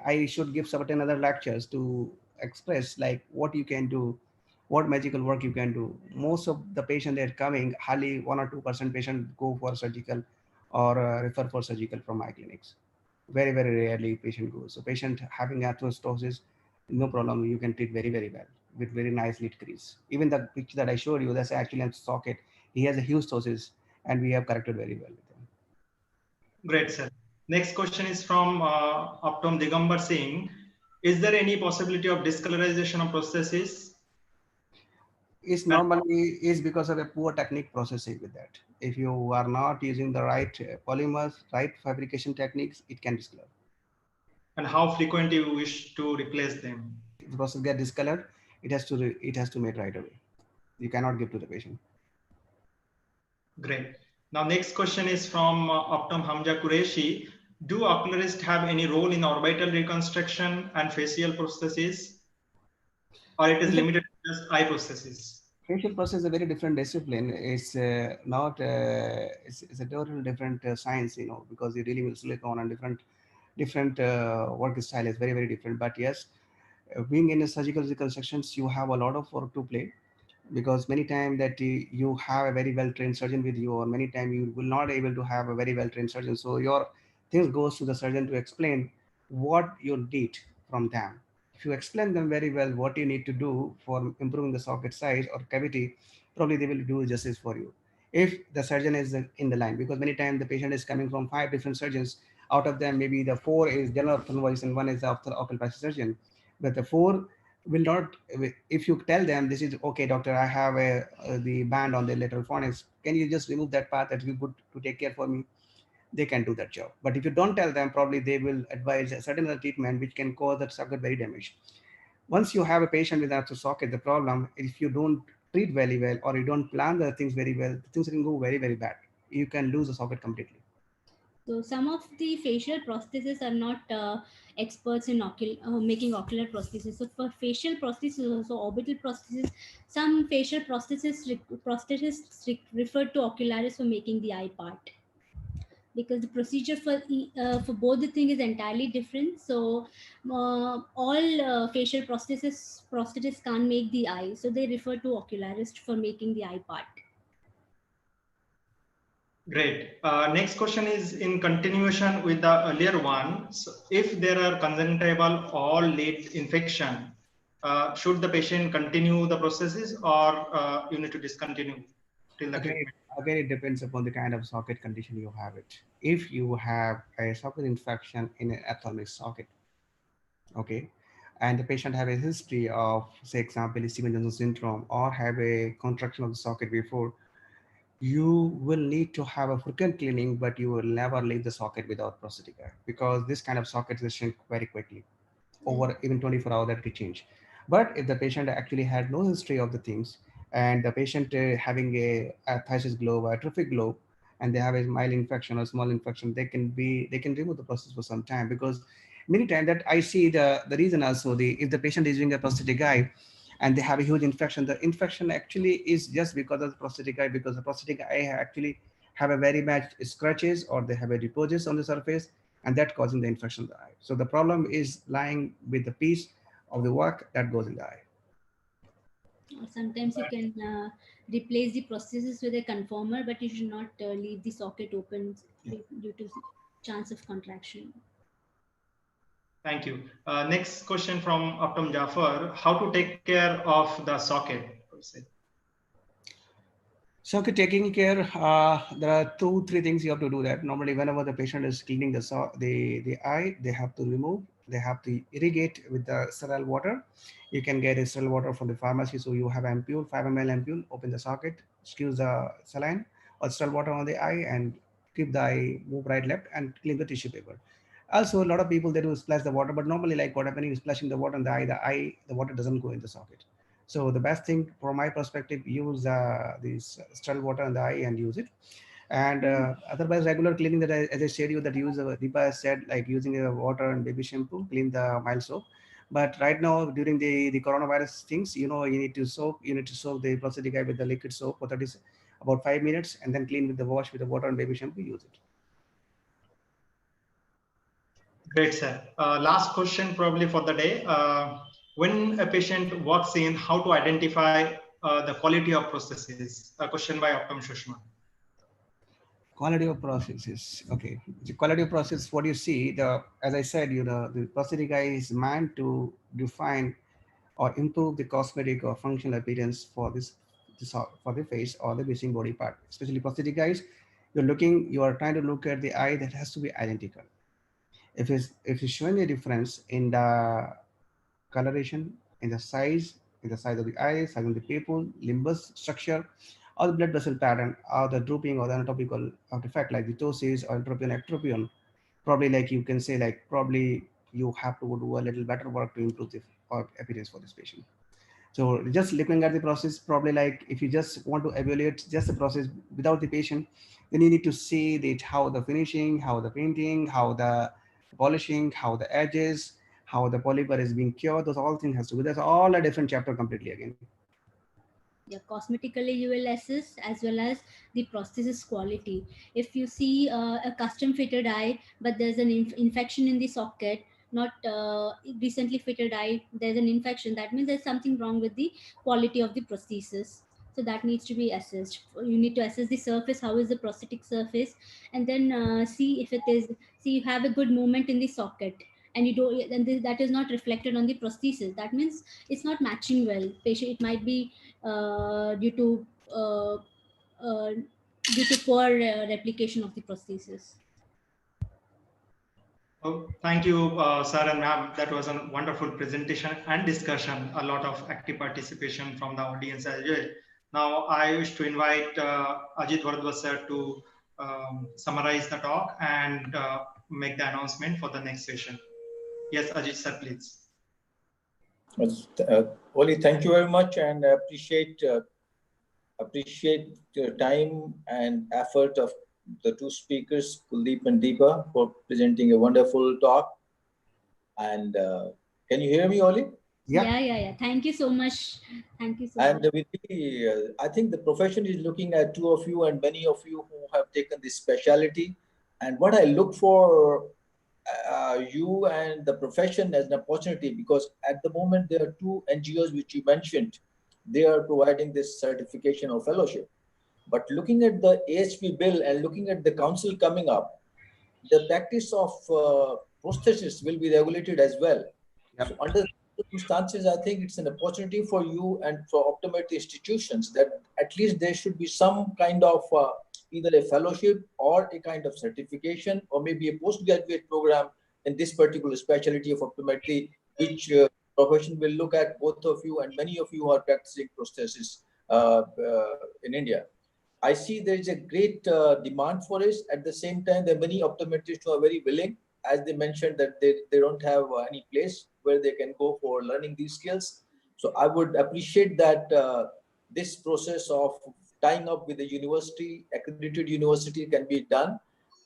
I should give certain other lectures to express like what you can do, what magical work you can do. Most of the patient that are coming, hardly 1 or 2% patient go for surgical or refer for surgical from my clinics. Very, very rarely patient goes. So patient having arthrostosis, no problem. You can treat very, very well with very nice lid crease. Even the picture that I showed you, that's actually a socket. He has a huge ptosis and we have corrected very well with him. Great, sir. Next question is from Optom Digambar Singh. Is there any possibility of discolorization of prosthesis? It's normally is because of a poor technique processing with that. If you are not using the right polymers, right fabrication techniques, it can discolor. And how frequent you wish to replace them? If the process get discolored, it has to made right away. You cannot give to the patient. Great. Now, next question is from Optum Hamza Qureshi. Do ocularists have any role in orbital reconstruction and facial prosthesis, or it is limited to just eye prosthesis? Facial process is a very different discipline. It's not. It's a total different science, because you're dealing with silicone and different work style is very, very different. But yes, being in a surgical reconstructions, you have a lot of work to play, because many times that you have a very well trained surgeon with you, or many times you will not able to have a very well trained surgeon. So your things goes to the surgeon to explain what you need from them. If you explain them very well what you need to do for improving the socket size or cavity, probably they will do justice for you. If the surgeon is in the line, because many times the patient is coming from 5 different surgeons, out of them maybe the 4 is general ophthalmologist and 1 is the oculoplastic surgeon, but the 4 will not. If you tell them this is okay doctor, I have the band on the lateral fornix, can you just remove that part that you put to take care for me, they can do that job. But if you don't tell them, probably they will advise a certain other treatment which can cause that socket very damaged. Once you have a patient with arthro socket, the problem, if you don't treat very well or you don't plan the things very well, things can go very, very bad. You can lose the socket completely. So some of the facial prostheses are not experts in making ocular prostheses. So for facial prostheses, also orbital prostheses, some facial prosthetists refer to ocularis for making the eye part, because the procedure for both the thing is entirely different. So all facial prosthetists can't make the eye, so they refer to ocularist for making the eye part. Great. Next question is in continuation with the earlier one. So if there are conjunctival or lid infection, should the patient continue the processes, or you need to discontinue till the treatment? Again, it depends upon the kind of socket condition you have it. If you have a socket infection in an ophthalmic socket, okay, and the patient have a history of, say, example, Stevens-Johnson syndrome, or have a contraction of the socket before, you will need to have a frequent cleaning, but you will never leave the socket without prosthetic eye, because this kind of socket will shrink very quickly. Over even 24 hours that could change. But if the patient actually had no history of the things, and the patient having a phthisis globe, atrophic globe, and they have a mild infection or small infection, they can remove the prosthesis for some time. Because many times that I see the reason also, if the patient is using a prosthetic eye and they have a huge infection, the infection actually is just because of the prosthetic eye, because the prosthetic eye actually have a very bad scratches, or they have a deposits on the surface, and that causing the infection in the eye. So the problem is lying with the piece of the work that goes in the eye. Sometimes you can replace the prosthesis with a conformer, but you should not leave the socket open due to chance of contraction. Thank you. Next question from Optum Jafar. How to take care of the socket? Socket taking care, there are 2-3 things you have to do that. Normally, whenever the patient is cleaning the eye, they have to remove, they have to irrigate with the sterile water. You can get a sterile water from the pharmacy. So you have ampule, 5 ml ampule, open the socket, squeeze the saline or sterile water on the eye, and keep the eye, move right, left, and clean the tissue paper. Also, a lot of people, they do splash the water, but normally like what happening is splashing the water on the eye, the water doesn't go in the socket. So the best thing from my perspective, use this sterile water on the eye and use it. And otherwise, regular cleaning that as I said you, that use Deepa said, like using water and baby shampoo, clean the mild soap. But right now, during the coronavirus things, you know, you need to soak the prosthetic eye with the liquid soap for 30, about 5 minutes, and then clean with the wash with the water and baby shampoo. Use it. Great, sir. Last question probably for the day. When a patient walks in, how to identify the quality of prosthesis? A question by Optum Shushma. Quality of processes. Okay, the quality of process. What you see, as I said, the prosthetic eye is meant to define or improve the cosmetic or functional appearance for for the face or the missing body part. Especially prosthetic eyes, you are trying to look at the eye that has to be identical. If it's showing a difference in the coloration, in the size of the eye, size of the pupil, limbus structure, or the blood vessel pattern, or the drooping or the anatomical artifact like the ptosis or entropion, ectropion, probably like you can say like probably you have to do a little better work to improve the appearance for this patient. So just looking at the process, probably like if you just want to evaluate just the process without the patient, then you need to see how the finishing, how the painting, how the polishing, how the edges, how the polyper is being cured. Those all things has to be. That's all a different chapter completely again. Yeah, cosmetically you will assess as well as the prosthesis quality. If you see a custom fitted eye, but there's an infection in the socket, not recently fitted eye, there's an infection, that means there's something wrong with the quality of the prosthesis. So that needs to be assessed. You need to assess the surface, how is the prosthetic surface, and then see if it is, see you have a good movement in the socket, and you don't, and that is not reflected on the prosthesis. That means it's not matching well. Patient, it might be due to poor replication of the prosthesis. Oh, thank you, sir and ma'am. That was a wonderful presentation and discussion. A lot of active participation from the audience as well. Now, I wish to invite Ajit Bharadwaj sir to summarize the talk and make the announcement for the next session. Yes, Ajit sir, please. Oli, thank you very much, and appreciate the time and effort of the two speakers, Kuldeep and Deepa, for presenting a wonderful talk. And can you hear me, Oli? Yeah. Thank you so much. Thank you so much. And I think the profession is looking at two of you and many of you who have taken this specialty. And what I look for you and the profession as an opportunity, because at the moment there are two NGOs which you mentioned, they are providing this certification or fellowship. But looking at the AHP bill and looking at the council coming up, the practice of prosthesis will be regulated as well. Yep. So under circumstances, I think it's an opportunity for you and for optometry institutions that at least there should be some kind of either a fellowship or a kind of certification or maybe a postgraduate program in this particular specialty of optometry, which profession will look at both of you and many of you who are practicing prosthesis in India. I see there is a great demand for it. At the same time, there are many optometrists who are very willing, as they mentioned that they don't have any place where they can go for learning these skills. So I would appreciate that this process of tying up with the university, accredited university, can be done.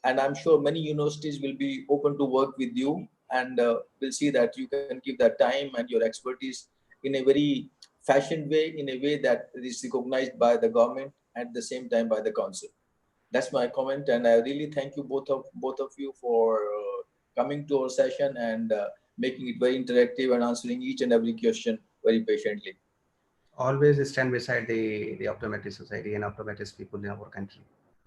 And I'm sure many universities will be open to work with you, and we'll see that you can give that time and your expertise in a very fashioned way, in a way that is recognized by the government, at the same time by the council. That's my comment, and I really thank you both of you for coming to our session and making it very interactive and answering each and every question very patiently. Always stand beside the optometry society and optometrist people in our country.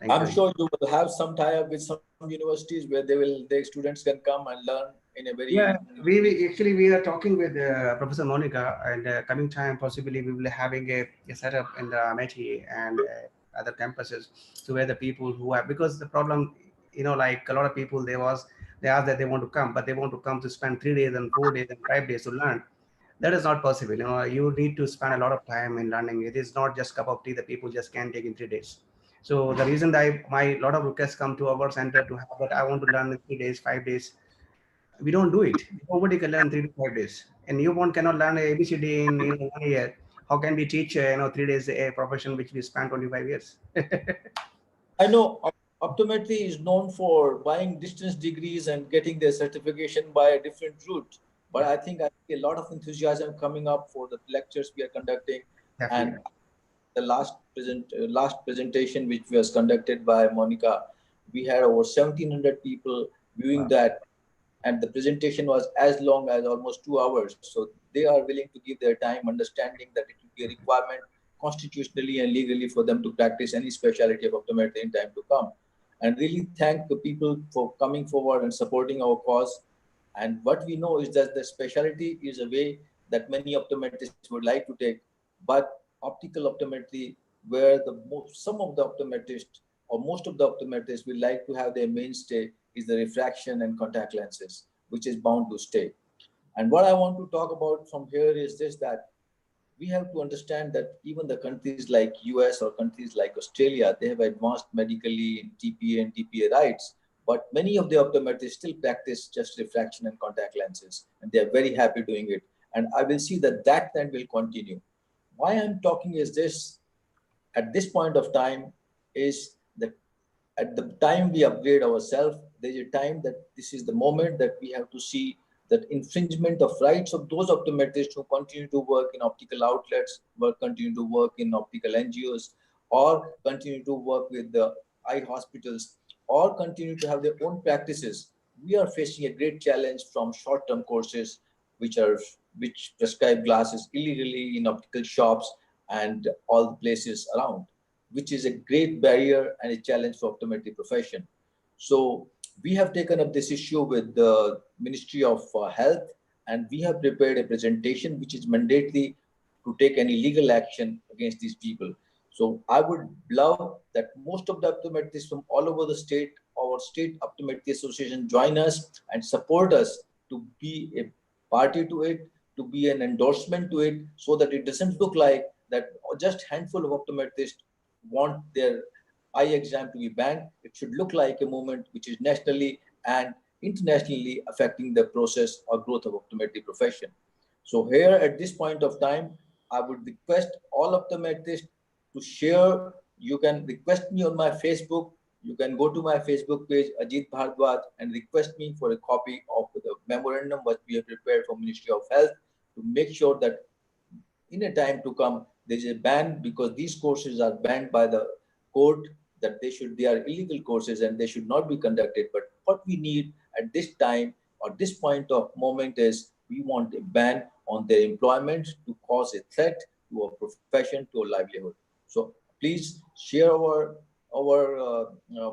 I'm sure you will have some tie-up with some universities where their students can come and learn in a very... Yeah, we are talking with Professor Monica, and coming time possibly we will having a setup in the Amity and other campuses, so where the people who have, because the problem, like a lot of people, they ask that they want to come, but they want to come to spend 3 days and 4 days and 5 days to learn. That is not possible. You need to spend a lot of time in learning. It is not just cup of tea that people just can't take in 3 days. So the reason that my lot of requests come to our center to have that I want to learn in 3 days, 5 days. We don't do it. Nobody can learn 3 to 5 days. A newborn cannot learn ABCD in 1 year. How can we teach 3 days a profession which we spent 25 years? I know optometry is known for buying distance degrees and getting their certification by a different route. But I think a lot of enthusiasm coming up for the lectures we are conducting. Definitely. And the last presentation which was conducted by Monica, we had over 1,700 people viewing Wow. that, and the presentation was as long as almost 2 hours. So they are willing to give their time, understanding that it will be a requirement constitutionally and legally for them to practice any specialty of optometry in time to come. And really thank the people for coming forward and supporting our cause. And what we know is that the specialty is a way that many optometrists would like to take, but optical optometry, where some of the optometrists or most of the optometrists will like to have their mainstay is the refraction and contact lenses, which is bound to stay. And what I want to talk about from here is this, that we have to understand that even the countries like US or countries like Australia, they have advanced medically in TPA and TPA rights, but many of the optometrists still practice just refraction and contact lenses, and they are very happy doing it. And I will see that that trend will continue. Why I'm talking is this, at this point of time, is that at the time we upgrade ourselves, there's a time that this is the moment that we have to see that infringement of rights of those optometrists who continue to work in optical outlets, continue to work in optical NGOs, or continue to work with the eye hospitals, or continue to have their own practices. We are facing a great challenge from short-term courses, which prescribe glasses illegally in optical shops and all the places around, which is a great barrier and a challenge for optometry profession. So we have taken up this issue with the Ministry of Health, and we have prepared a presentation which is mandatory to take any legal action against these people. So I would love that most of the optometrists from all over the state, our state optometry association, join us and support us to be a party to it, to be an endorsement to it, so that it doesn't look like that just handful of optometrists want their eye exam to be banned. It should look like a movement which is nationally and internationally affecting the process or growth of optometry profession. So here at this point of time, I would request all optometrists to share. You can request me on my Facebook. You can go to my Facebook page, Ajit Bhardwaj, and request me for a copy of the memorandum what we have prepared for Ministry of Health to make sure that in a time to come, there is a ban, because these courses are banned by the court, that they are illegal courses and they should not be conducted. But what we need at this time or this point of moment is we want a ban on their employment to cause a threat to our profession, to our livelihood. So please share our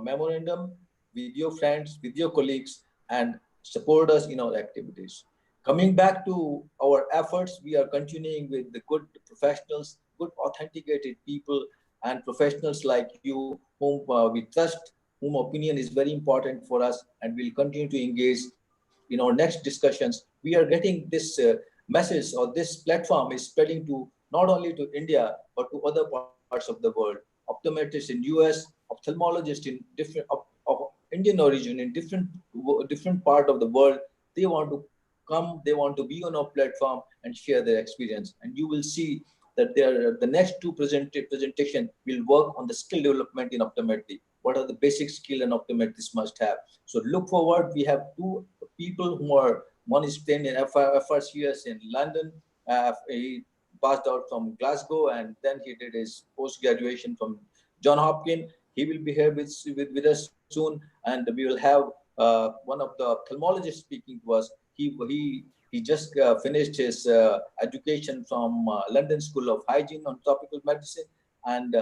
memorandum with your friends, with your colleagues, and support us in our activities. Coming back to our efforts, we are continuing with the good professionals, good authenticated people, and professionals like you, whom we trust, whom opinion is very important for us, and we'll continue to engage in our next discussions. We are getting this message, or this platform is spreading to not only to India, but to other parts of the world. Optometrists in US, ophthalmologists in of Indian origin in different part of the world, they want to come, they want to be on our platform and share their experience. And you will see that the next two presentation will work on the skill development in optometry. What are the basic skill an optometrist must have? So look forward. We have two people who are, one is trained in FRCS in London. He passed out from Glasgow, and then he did his post-graduation from John Hopkins. He will be here with us soon, and we will have one of the ophthalmologists speaking to us. He just finished his education from London School of Hygiene on tropical medicine. And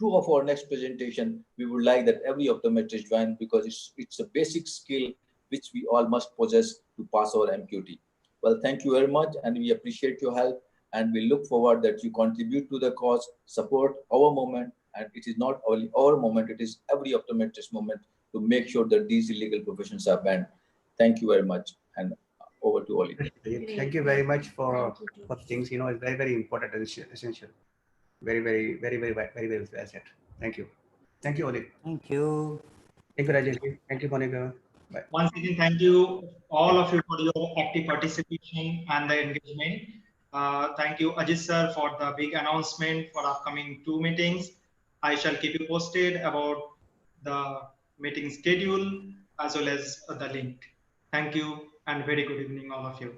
two of our next presentation, we would like that every optometrist join, because it's a basic skill which we all must possess to pass our MQT. Well, thank you very much, and we appreciate your help. And we look forward that you contribute to the cause, support our movement. And it is not only our movement, it is every optometrist movement to make sure that these illegal professions are banned. Thank you very much. And over to Oli. Thank you very much for things. It's very, very important and essential. Very, very, very, very, very, very well said. Thank you. Thank you, Oli. Thank you. Thank you, Rajesh. Thank you, Monica. Bye. Once again, thank you all of you for your active participation and the engagement. Thank you, Ajit sir, for the big announcement for upcoming 2 meetings. I shall keep you posted about the meeting schedule as well as the link. Thank you and very good evening, all of you.